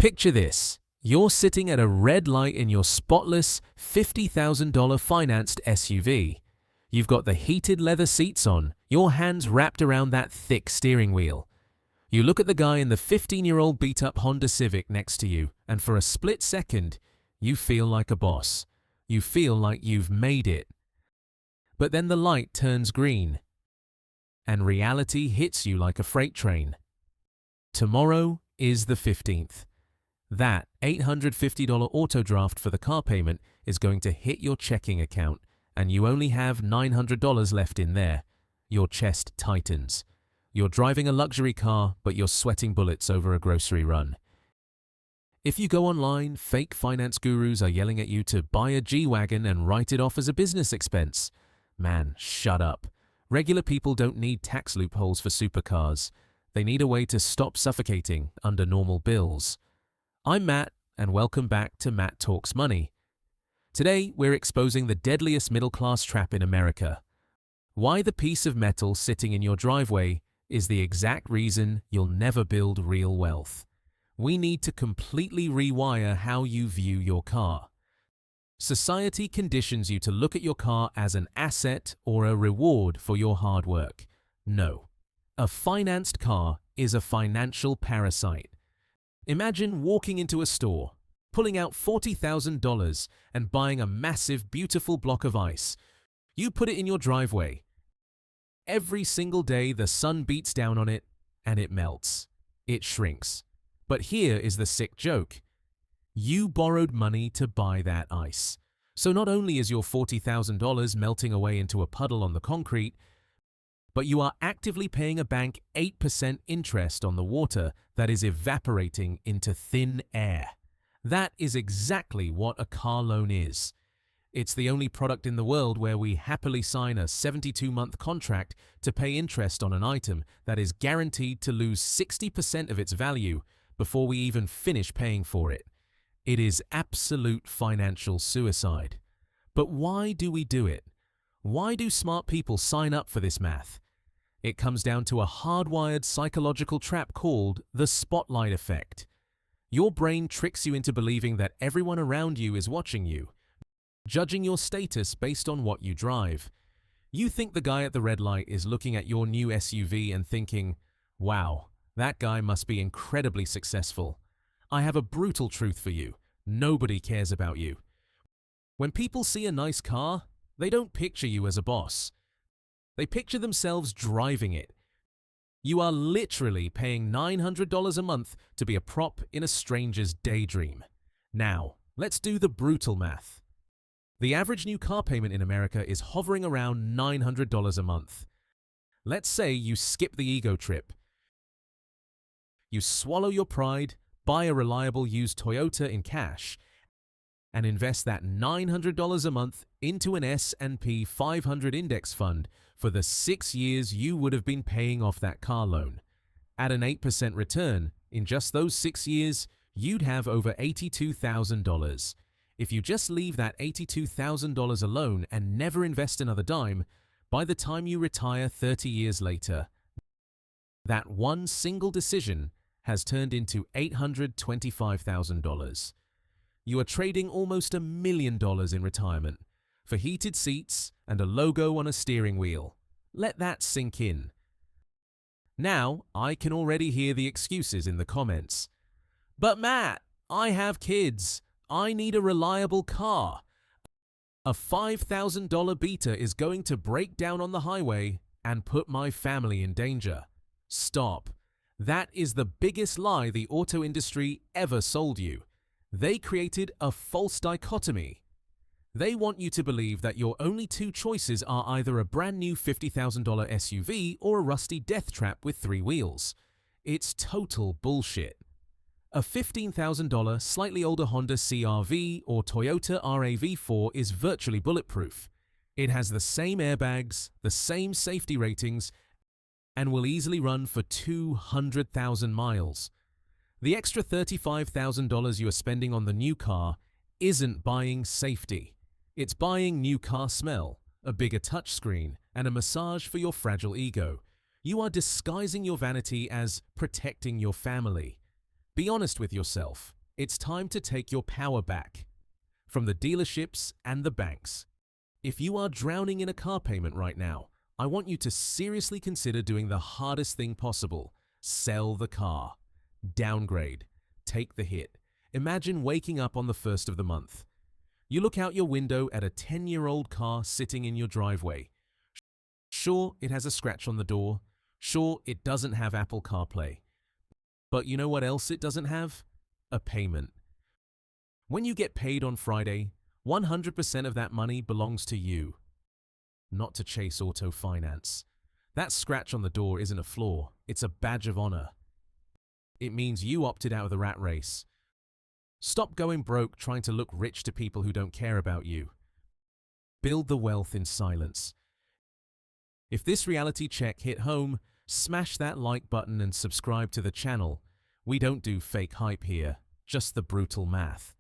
Picture this. You're sitting at a red light in your spotless $50,000 financed SUV. You've got the heated leather seats on, your hands wrapped around that thick steering wheel. You look at the guy in the 15-year-old beat-up Honda Civic next to you, and for a split second, you feel like a boss. You feel like you've made it. But then the light turns green, and reality hits you like a freight train. Tomorrow is the 15th. That $850 auto draft for the car payment is going to hit your checking account, and you only have $900 left in there. Your chest tightens. You're driving a luxury car, but you're sweating bullets over a grocery run. If you go online, fake finance gurus are yelling at you to buy a G-Wagon and write it off as a business expense. Man, shut up. Regular people don't need tax loopholes for supercars. They need a way to stop suffocating under normal bills. I'm Matt, and welcome back to Matt Talks Money. Today, we're exposing the deadliest middle-class trap in America. Why the piece of metal sitting in your driveway is the exact reason you'll never build real wealth. We need to completely rewire how you view your car. Society conditions you to look at your car as an asset or a reward for your hard work. No. A financed car is a financial parasite. Imagine walking into a store, pulling out $40,000 and buying a massive, beautiful block of ice. You put it in your driveway. Every single day the sun beats down on it and it melts. It shrinks. But here is the sick joke. You borrowed money to buy that ice. So not only is your $40,000 melting away into a puddle on the concrete, but you are actively paying a bank 8% interest on the water that is evaporating into thin air. That is exactly what a car loan is. It's the only product in the world where we happily sign a 72-month contract to pay interest on an item that is guaranteed to lose 60% of its value before we even finish paying for it. It is absolute financial suicide. But why do we do it? Why do smart people sign up for this math? It comes down to a hardwired psychological trap called the spotlight effect. Your brain tricks you into believing that everyone around you is watching you, judging your status based on what you drive. You think the guy at the red light is looking at your new SUV and thinking, wow, that guy must be incredibly successful. I have a brutal truth for you. Nobody cares about you. When people see a nice car, they don't picture you as a boss. They picture themselves driving it. You are literally paying $900 a month to be a prop in a stranger's daydream. Now, let's do the brutal math. The average new car payment in America is hovering around $900 a month. Let's say you skip the ego trip. You swallow your pride, buy a reliable used Toyota in cash, and invest that $900 a month into an S&P 500 index fund for the 6 years you would have been paying off that car loan. At an 8% return, in just those 6 years, you'd have over $82,000. If you just leave that $82,000 alone and never invest another dime, by the time you retire 30 years later, that one single decision has turned into $825,000. You are trading almost $1 million in retirement for heated seats and a logo on a steering wheel. Let that sink in. Now, I can already hear the excuses in the comments. But Matt, I have kids. I need a reliable car. A $5,000 beater is going to break down on the highway and put my family in danger. Stop. That is the biggest lie the auto industry ever sold you. They created a false dichotomy. They want you to believe that your only two choices are either a brand new $50,000 SUV or a rusty death trap with 3 wheels. It's total bullshit. A $15,000 slightly older Honda CR-V or Toyota RAV4 is virtually bulletproof. It has the same airbags, the same safety ratings, and will easily run for 200,000 miles. The extra $35,000 you are spending on the new car isn't buying safety. It's buying new car smell, a bigger touchscreen, and a massage for your fragile ego. You are disguising your vanity as protecting your family. Be honest with yourself. It's time to take your power back. From the dealerships and the banks. If you are drowning in a car payment right now, I want you to seriously consider doing the hardest thing possible. Sell the car. Downgrade. Take the hit. Imagine waking up on the 1st of the month. You look out your window at a 10-year-old car sitting in your driveway. Sure, it has a scratch on the door. Sure, it doesn't have Apple CarPlay. But you know what else it doesn't have? A payment. When you get paid on Friday, 100% of that money belongs to you, not to Chase Auto Finance. That scratch on the door isn't a flaw, it's a badge of honor. It means you opted out of the rat race. Stop going broke trying to look rich to people who don't care about you. Build the wealth in silence. If this reality check hit home, smash that like button and subscribe to the channel. We don't do fake hype here, just the brutal math.